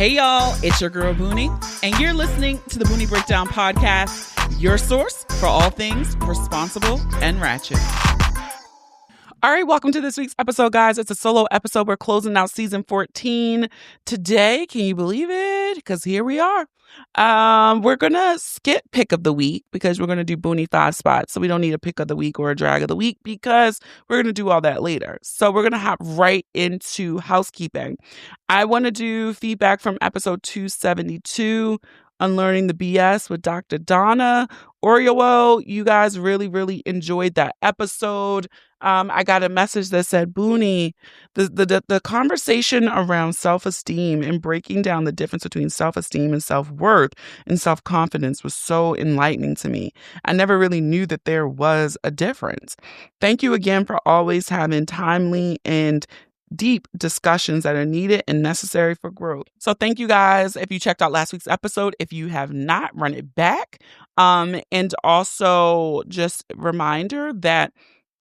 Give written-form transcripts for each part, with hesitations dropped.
Hey y'all, it's your girl Boonie, and you're listening to the Boonie Breakdown Podcast, your source for all things responsible and ratchet. All right, welcome to this week's episode, guys. It's a solo episode. We're closing out season 14 today. Can you believe it? Because here we are. We're going to skip pick of the week because we're going to do Boonie 5 spots. So we don't need a pick of the week or a drag of the week because we're going to do all that later. So we're going to hop right into housekeeping. I want to do feedback from episode 272, Unlearning the BS with Dr. Donna Oriowo. You guys really enjoyed that episode. I got a message that said, Boonie, the conversation around self-esteem and breaking down the difference between self-esteem and self-worth and self-confidence was so enlightening to me. I never really knew that there was a difference. Thank you again for always having timely and deep discussions that are needed and necessary for growth. So thank you guys if you checked out last week's episode. If you have not, run it back. And also just a reminder that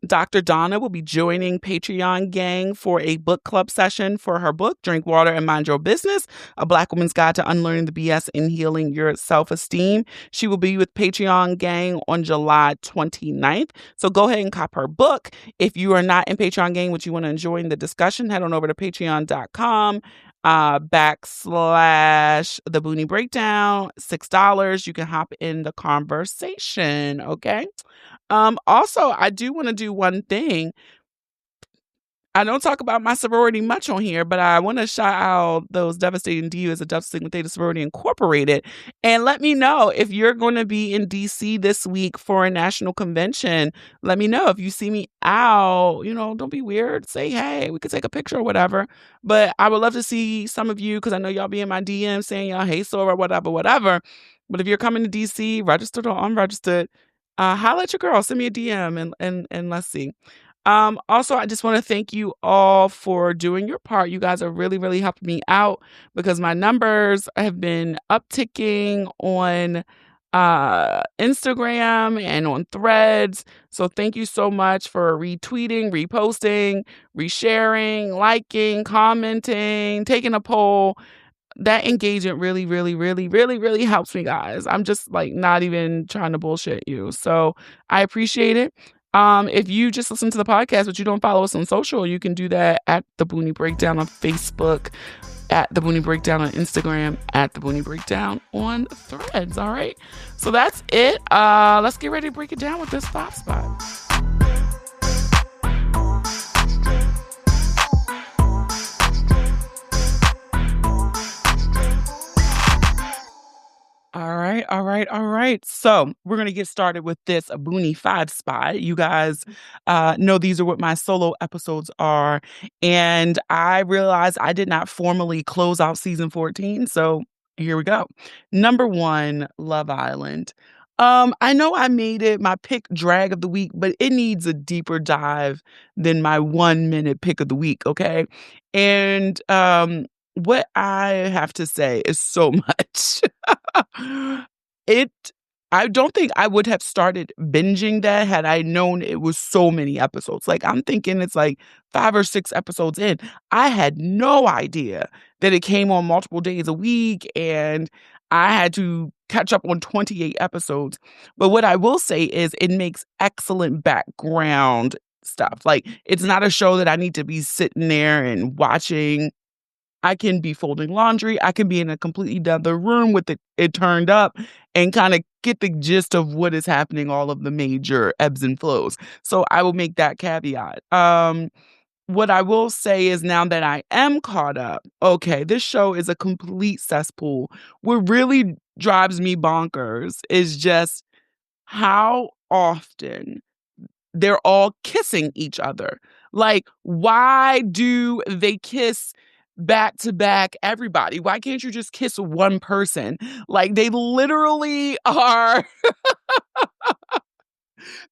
Dr. Donna will be joining Patreon gang for a book club session for her book, Drink Water and Mind Your Business, A Black Woman's Guide to Unlearning the BS and Healing Your Self-Esteem. She will be with Patreon gang on July 29th. So go ahead and cop her book. If you are not in Patreon gang, but you want to join the discussion, head on over to patreon.com / the Boonie Breakdown, $6. You can hop in the conversation. Okay. Also, I do want to do one thing. I don't talk about my sorority much on here, but I want to shout out those devastating divas at Delta Sigma Theta Sorority Incorporated. And let me know if you're going to be in DC this week for a national convention. Let me know if you see me out. Don't be weird. Say, hey, we could take a picture or whatever. But I would love to see some of you because I know y'all be in my DM saying y'all, hey, Sora, whatever. But if you're coming to DC, registered or unregistered, holla at your girl. Send me a DM and let's see. Also, I just want to thank you all for doing your part. You guys are really helping me out because my numbers have been upticking on Instagram and on Threads. So thank you so much for retweeting, reposting, resharing, liking, commenting, taking a poll. That engagement really helps me, guys. I'm just not even trying to bullshit you. So I appreciate it. If you just listen to the podcast, but you don't follow us on social, you can do that at The Boonie Breakdown on Facebook, at The Boonie Breakdown on Instagram, at The Boonie Breakdown on Threads. All right. So that's it. Let's get ready to break it down with this 5 spot. All right. So we're going to get started with this Boonie 5 spot. You guys know these are what my solo episodes are. And I realized I did not formally close out season 14. So here we go. Number 1, Love Island. I know I made it my pick drag of the week, but it needs a deeper dive than my 1-minute pick of the week. Okay. And what I have to say is so much. I don't think I would have started binging that had I known it was so many episodes. I'm thinking it's 5 or 6 episodes in. I had no idea that it came on multiple days a week and I had to catch up on 28 episodes. But what I will say is it makes excellent background stuff. It's not a show that I need to be sitting there and watching. I can be folding laundry. I can be in a completely other room with it turned up and kind of get the gist of what is happening, all of the major ebbs and flows. So I will make that caveat. What I will say is now that I am caught up, okay, this show is a complete cesspool. What really drives me bonkers is just how often they're all kissing each other. Why do they kiss back to back everybody? Why can't you just kiss one person? They literally are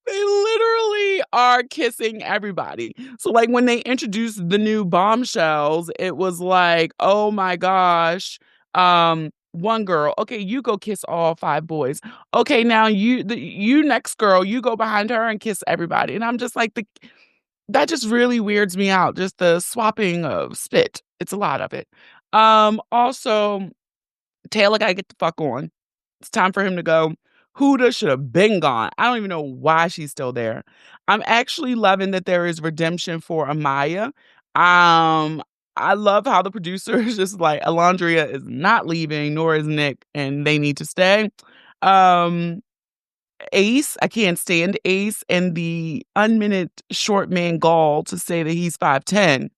they literally are kissing everybody. So when they introduced the new bombshells, it was oh my gosh. One girl, okay, you go kiss all 5 boys. Okay, now you next girl, you go behind her and kiss everybody. And I'm just that just really weirds me out. Just the swapping of spit. It's a lot of it. Also, Taylor gotta get the fuck on. It's time for him to go. Huda should have been gone. I don't even know why she's still there. I'm actually loving that there is redemption for Amaya. I love how the producer is just like, Alondria is not leaving, nor is Nick, and they need to stay. Um, Ace, I can't stand Ace and the unminute short man gall to say that he's 5'10".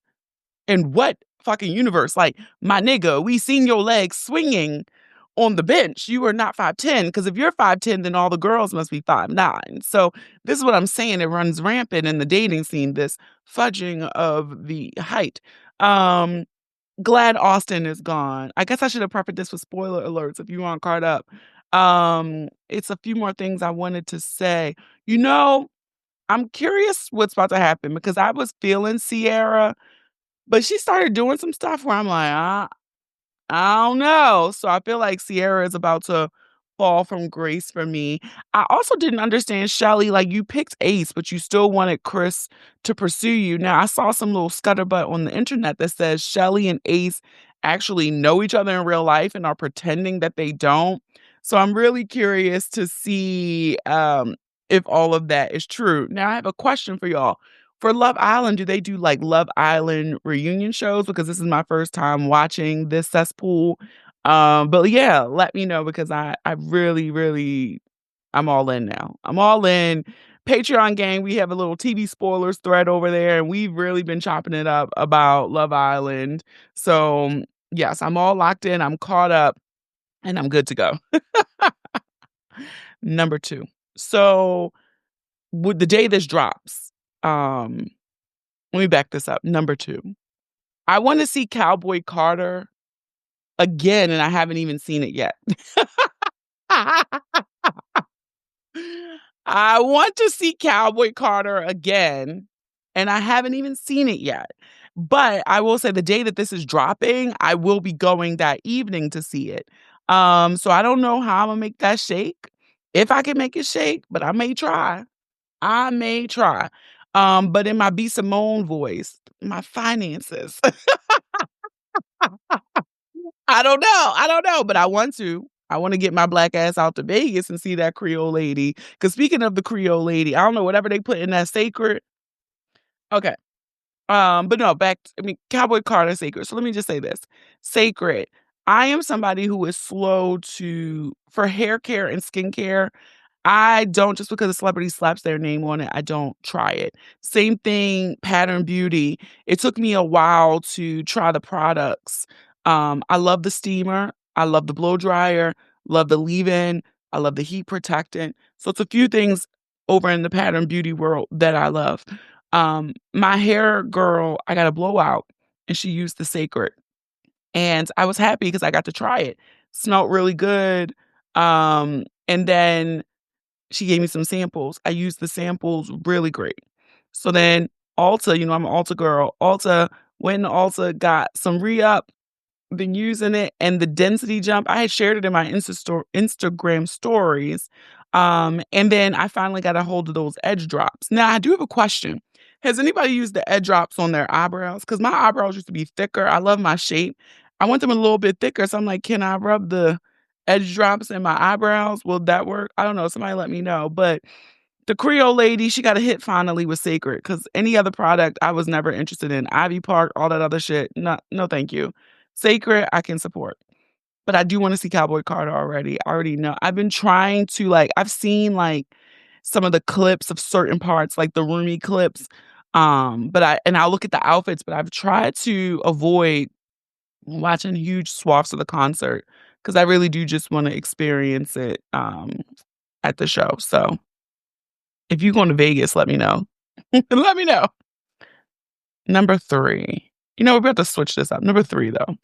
In what fucking universe? Like, my nigga, we seen your legs swinging on the bench. You are not 5'10", because if you're 5'10", then all the girls must be 5'9". So this is what I'm saying. It runs rampant in the dating scene, this fudging of the height. Glad Austin is gone. I guess I should have prefaced this with spoiler alerts if you aren't caught up. It's a few more things I wanted to say. I'm curious what's about to happen because I was feeling Sierra, but she started doing some stuff where I'm like, I don't know. So I feel like Sierra is about to fall from grace for me. I also didn't understand Shelly. Like, you picked Ace, but you still wanted Chris to pursue you. Now, I saw some little scuttlebutt on the internet that says Shelly and Ace actually know each other in real life and are pretending that they don't. So I'm really curious to see if all of that is true. Now, I have a question for y'all. For Love Island, do they do like Love Island reunion shows? Because this is my first time watching this cesspool. But yeah, let me know because I really, really, I'm all in now. I'm all in. Patreon gang, we have a little TV spoilers thread over there, and we've really been chopping it up about Love Island. So yes, I'm all locked in. I'm caught up, and I'm good to go. Number 2. So with the day this drops, let me back this up. Number 2. I want to see Cowboy Carter again, and I haven't even seen it yet. I want to see Cowboy Carter again, and I haven't even seen it yet. But I will say the day that this is dropping, I will be going that evening to see it. So I don't know how I'm gonna make that shake. If I can make it shake, but I may try. I may try. But in my B. Simone voice, my finances. I don't know, but I want to. I want to get my black ass out to Vegas and see that Creole lady. Because speaking of the Creole lady, I don't know, whatever they put in that sacred. Okay. But no, Cowboy Carter sacred. So let me just say this. Sacred. I am somebody who is slow for hair care and skincare. I don't, just because a celebrity slaps their name on it, I don't try it. Same thing, Pattern Beauty. It took me a while to try the products. I love the steamer. I love the blow dryer. Love the leave-in. I love the heat protectant. So it's a few things over in the Pattern Beauty world that I love. My hair girl, I got a blowout, and she used the Sacred. And I was happy because I got to try it. Smelled really good. And then she gave me some samples. I used the samples really great. So then Ulta, I'm an Ulta girl. Went to Ulta, got some re-up, been using it, and the density jump, I had shared it in my Instagram stories. And then I finally got a hold of those edge drops. Now, I do have a question. Has anybody used the edge drops on their eyebrows? Because my eyebrows used to be thicker. I love my shape. I want them a little bit thicker. So I'm like, can I rub the edge drops in my eyebrows? Will that work? I don't know. Somebody let me know. But the Creole lady, she got a hit finally with Sacred, because any other product I was never interested in. Ivy Park, all that other shit. No, thank you. Sacred, I can support. But I do want to see Cowboy Carter already. I already know. I've been trying to, I've seen some of the clips of certain parts, like the Roomy clips. I'll look at the outfits, but I've tried to avoid watching huge swaths of the concert because I really do just want to experience it at the show. So if you're going to Vegas, let me know. Let me know. Number 3. We're about to switch this up. Number 3, though.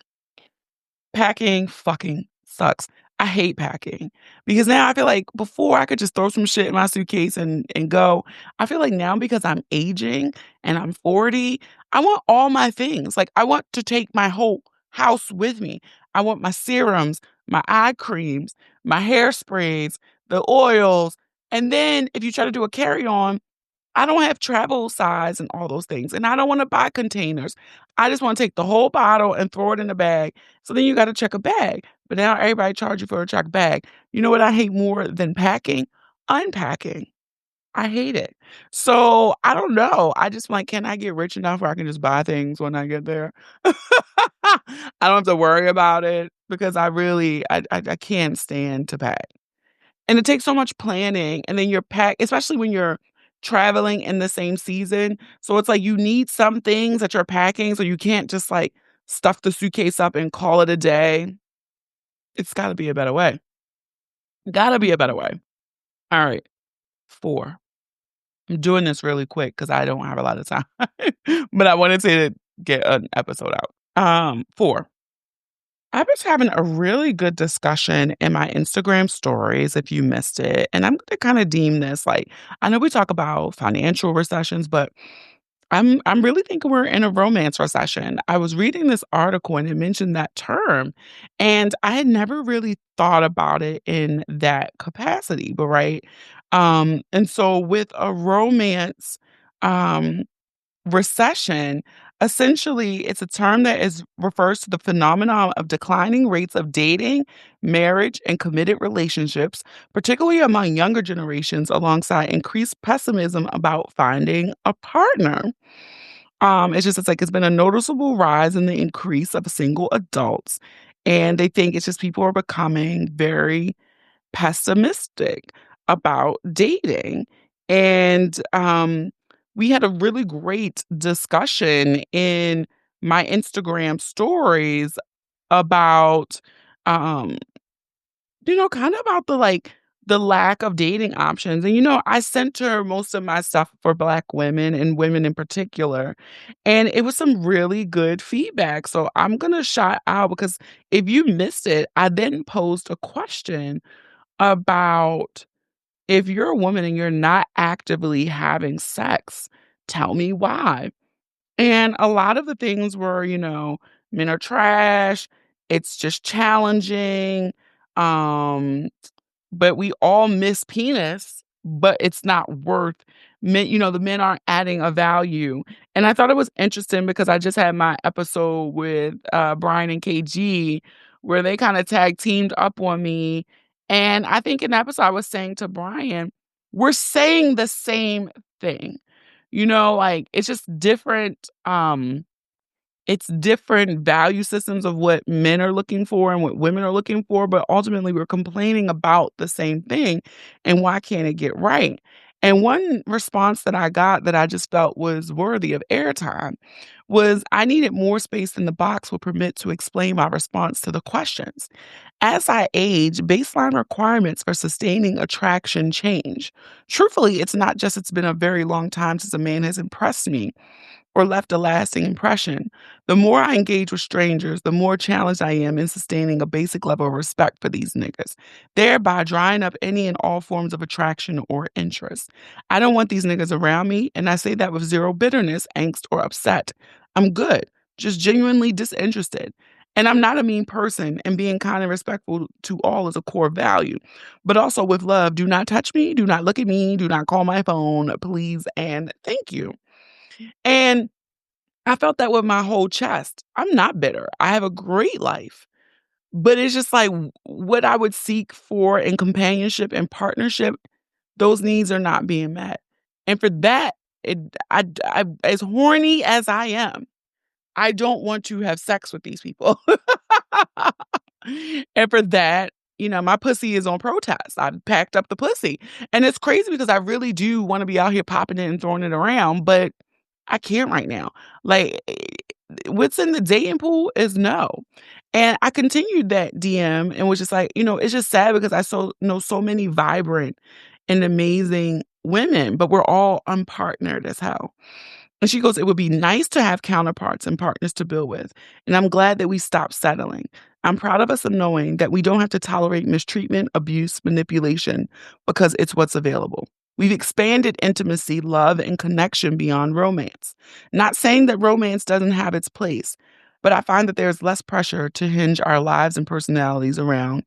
Packing fucking sucks. I hate packing because now I feel like before I could just throw some shit in my suitcase and go. I feel like now, because I'm aging and I'm 40, I want all my things. Like, I want to take my whole house with me. I want my serums, my eye creams, my hairsprays, the oils. And then if you try to do a carry-on, I don't have travel size and all those things, and I don't wanna buy containers. I just wanna take the whole bottle and throw it in a bag, so then you gotta check a bag, but now everybody charge you for a checked bag. You know what I hate more than packing? Unpacking. I hate it. So, I don't know, I just like, can I get rich enough where I can just buy things when I get there? I don't have to worry about it because I really I can't stand to pack. And it takes so much planning, and then you're packed especially when you're traveling in the same season. So it's like you need some things that you're packing, so you can't just, like, stuff the suitcase up and call it a day. It's gotta be a better way. Gotta be a better way. Alright, 4. I'm doing this really quick because I don't have a lot of time, but I wanted to get an episode out. 4. I was having a really good discussion in my Instagram stories if you missed it. And I'm gonna kind of deem this like I know we talk about financial recessions, but I'm really thinking we're in a romance recession. I was reading this article and it mentioned that term, and I had never really thought about it in that capacity, but right. And so with a romance, um, recession, essentially, it's a term that is refers to the phenomenon of declining rates of dating, marriage, and committed relationships, particularly among younger generations, alongside increased pessimism about finding a partner. It's like it's been a noticeable rise in the increase of single adults, and they think it's just people are becoming very pessimistic about dating. And we had a really great discussion in my Instagram stories about um kind of about the lack of dating options. And I center most of my stuff for Black women and women in particular. And it was some really good feedback. So I'm going to shout out because if you missed it, I then posed a question about if you're a woman and you're not actively having sex, tell me why. And a lot of the things were, men are trash, it's just challenging, um, but we all miss penis, but it's not worth the men aren't adding a value. And I thought it was interesting because I just had my episode with Brian and KG where they kind of tag teamed up on me. And I think in the episode I was saying to Brian, we're saying the same thing. Like it's just different value systems of what men are looking for and what women are looking for, but ultimately we're complaining about the same thing. And why can't it get right? And one response that I got that I just felt was worthy of airtime was I needed more space in the box would permit to explain my response to the questions. As I age, baseline requirements for sustaining attraction change. Truthfully, it's been a very long time since a man has impressed me or left a lasting impression. The more I engage with strangers, the more challenged I am in sustaining a basic level of respect for these niggas, thereby drying up any and all forms of attraction or interest. I don't want these niggas around me, and I say that with zero bitterness, angst, or upset. I'm good, just genuinely disinterested. And I'm not a mean person, and being kind and respectful to all is a core value. But also with love, do not touch me, do not look at me, do not call my phone, please, and thank you. And I felt that with my whole chest. I'm not bitter. I have a great life. But it's just like what I would seek for in companionship and partnership, those needs are not being met. And for that, it, as horny as I am, I don't want to have sex with these people. And for that, my pussy is on protest. I've packed up the pussy. And it's crazy because I really do want to be out here popping it and throwing it around, but I can't right now. Like, what's in the dating pool is no. And I continued that DM and was just like, it's just sad because I know so many vibrant and amazing women, but we're all unpartnered as hell. And she goes, it would be nice to have counterparts and partners to build with. And I'm glad that we stopped settling. I'm proud of us of knowing that we don't have to tolerate mistreatment, abuse, manipulation because it's what's available. We've expanded intimacy, love, and connection beyond romance. Not saying that romance doesn't have its place, but I find that there's less pressure to hinge our lives and personalities around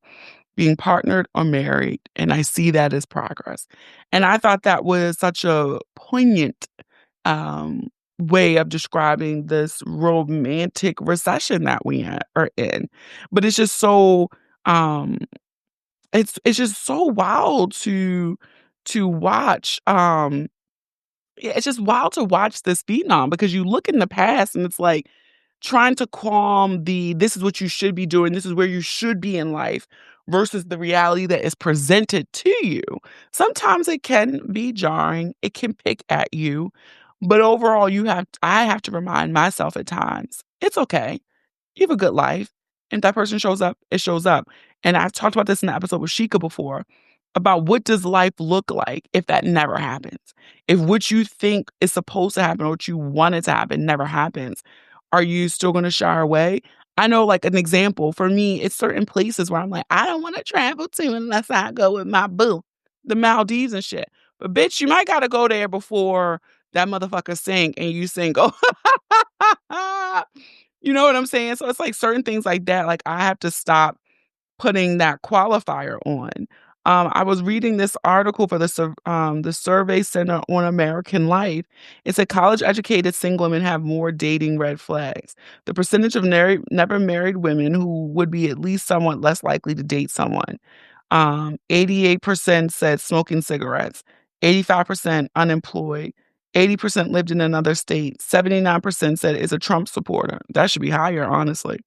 being partnered or married, and I see that as progress. And I thought that was such a poignant um, way of describing this romantic recession that are in. But it's just so um, it's just so wild to watch. Yeah, it's just wild to watch this phenom because you look in the past and it's like trying to calm this is what you should be doing, this is where you should be in life versus the reality that is presented to you. Sometimes it can be jarring, it can pick at you, but overall I have to remind myself at times, it's okay. You have a good life. And if that person shows up, it shows up. And I've talked about this in the episode with Sheikah before about what does life look like if that never happens? If what you think is supposed to happen or what you want it to happen never happens, are you still going to shy away? I know, like an example for me, it's certain places where I'm like, I don't want to travel to unless I go with my boo, the Maldives and shit. But bitch, you might got to go there before that motherfucker sink and you sink. Oh, you know what I'm saying? So it's like certain things like that. Like I have to stop putting that qualifier on. I was reading this article for the Survey Center on American Life. It said college-educated single women have more dating red flags. The percentage of never married women who would be at least somewhat less likely to date someone. 88% said smoking cigarettes, 85% unemployed, 80% lived in another state, 79% said is a Trump supporter. That should be higher, honestly.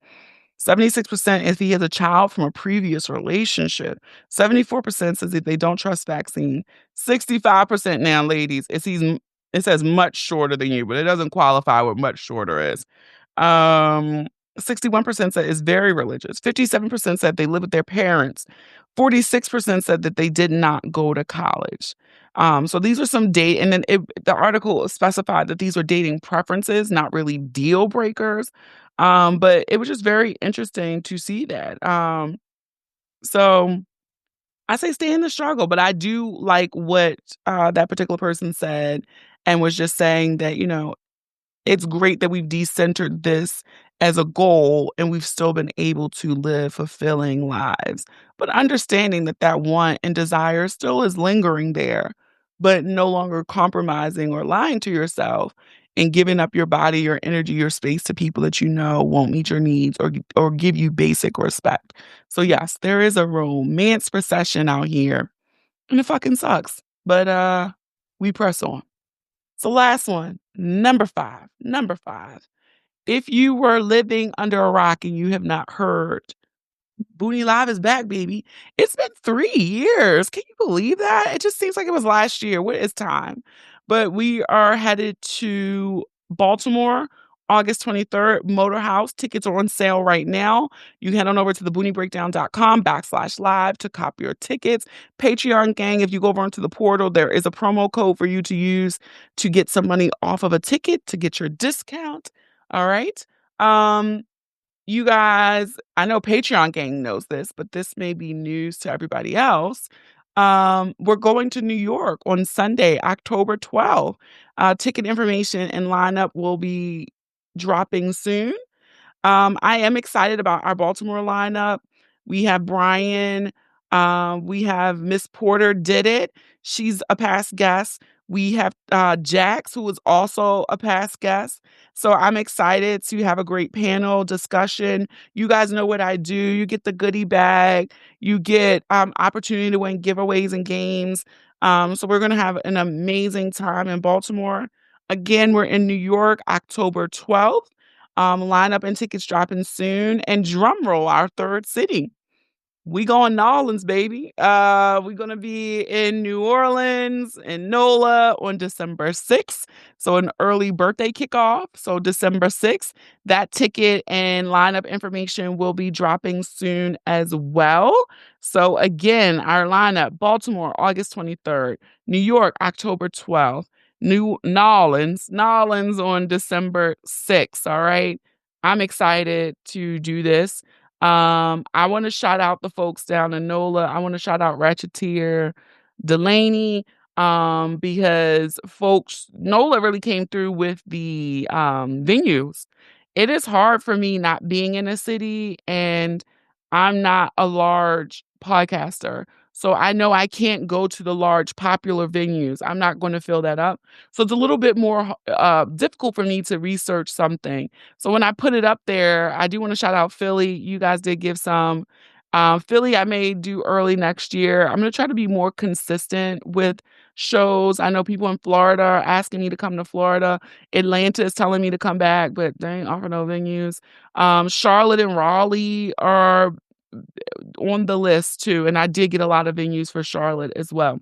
76% if he has a child from a previous relationship. 74% says if they don't trust vaccine. 65% now, ladies, it says much shorter than you, but it doesn't qualify what much shorter is. 61% said is very religious. 57% said they live with their parents. 46% said that they did not go to college. So these are some and then the article specified that these were dating preferences, not really deal breakers. But it was just very interesting to see that. So I say stay in the struggle, but I do like what that particular person said and was just saying that, it's great that we've decentered this as a goal and we've still been able to live fulfilling lives. But understanding that that want and desire still is lingering there, but no longer compromising or lying to yourself and giving up your body, your energy, your space to people that you know won't meet your needs or give you basic respect. So yes, there is a romance recession out here and it fucking sucks. But we press on. So last one, number five. Number five. If you were living under a rock and you have not heard, Boonie Live is back, baby. It's been 3 years. Can you believe that? It just seems like it was last year. What is time? But we are headed to Baltimore, August 23rd, Motor House. Tickets are on sale right now. You can head on over to thebooниebreakdown.com/live to cop your tickets. Patreon gang, if you go over into the portal, there is a promo code for you to use to get some money off of a ticket to get your discount. All right. You guys, I know Patreon gang knows this, but this may be news to everybody else. We're going to New York on Sunday, October 12th. Ticket information and lineup will be dropping soon. I am excited about our Baltimore lineup. We have Brian. We have Miss Porter did it. She's a past guest. We have Jax, who was also a past guest. So I'm excited to have a great panel discussion. You guys know what I do. You get the goodie bag. You get opportunity to win giveaways and games. So we're going to have an amazing time in Baltimore. Again, we're in New York, October 12th. Lineup and tickets dropping soon. And drum roll, our third city. We going Nolans, baby. We're gonna be in New Orleans and NOLA on December 6th. So an early birthday kickoff. So December 6th. That ticket and lineup information will be dropping soon as well. So again, our lineup: Baltimore, August 23rd, New York, October 12th, New Nolans on December 6th. All right. I'm excited to do this. I want to shout out the folks down in NOLA. I want to shout out Ratchet Delaney, because folks, NOLA really came through with the venues. It is hard for me not being in a city, and I'm not a large podcaster. So I know I can't go to the large popular venues. I'm not going to fill that up. So it's a little bit more difficult for me to research something. So when I put it up there, I do want to shout out Philly. You guys did give some. Philly, I may do early next year. I'm going to try to be more consistent with shows. I know people in Florida are asking me to come to Florida. Atlanta is telling me to come back, but they ain't offer no venues. Charlotte and Raleigh are on the list too. And I did get a lot of venues for Charlotte as well.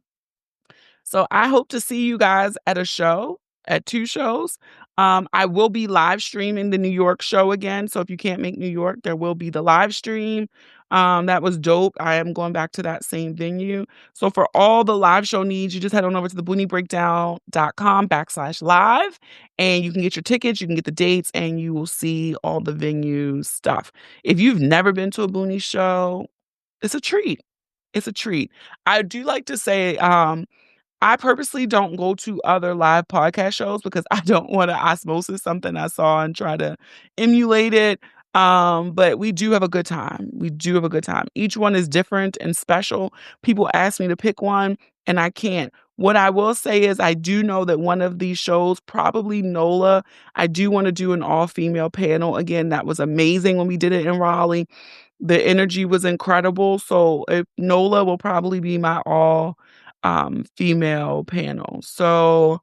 So I hope to see you guys at a show, at 2 shows. I will be live streaming the New York show again. So if you can't make New York, there will be the live stream. That was dope. I am going back to that same venue. So for all the live show needs, you just head on over to theboonieBreakdown.com/live and you can get your tickets, you can get the dates, and you will see all the venue stuff. If you've never been to a Boonie show, it's a treat. It's a treat. I do like to say, I purposely don't go to other live podcast shows because I don't want to osmosis something I saw and try to emulate it. But we do have a good time. We do have a good time. Each one is different and special. People ask me to pick one and I can't. What I will say is I do know that one of these shows, probably NOLA, I do want to do an all-female panel. Again, that was amazing when we did it in Raleigh. The energy was incredible. So if NOLA will probably be my all female panel. So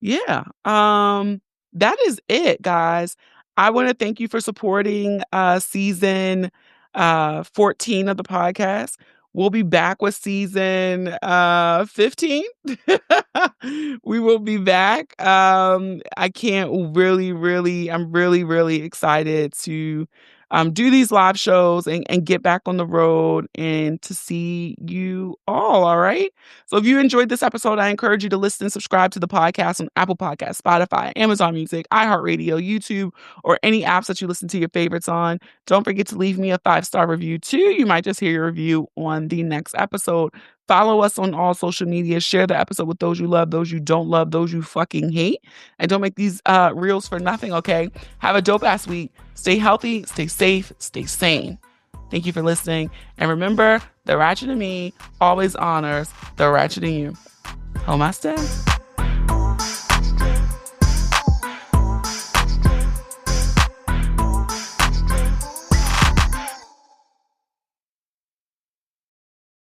yeah, that is it, guys. I want to thank you for supporting season 14 of the podcast. We'll be back with season 15. We will be back. I can't really, I'm really excited to do these live shows and get back on the road and to see you all right? So if you enjoyed this episode, I encourage you to listen and subscribe to the podcast on Apple Podcasts, Spotify, Amazon Music, iHeartRadio, YouTube, or any apps that you listen to your favorites on. Don't forget to leave me a 5-star review too. You might just hear your review on the next episode. Follow us on all social media. Share the episode with those you love, those you don't love, those you fucking hate. And don't make these reels for nothing, okay? Have a dope-ass week. Stay healthy, stay safe, stay sane. Thank you for listening. And remember, the ratchet in me always honors the ratchet in you. Namaste.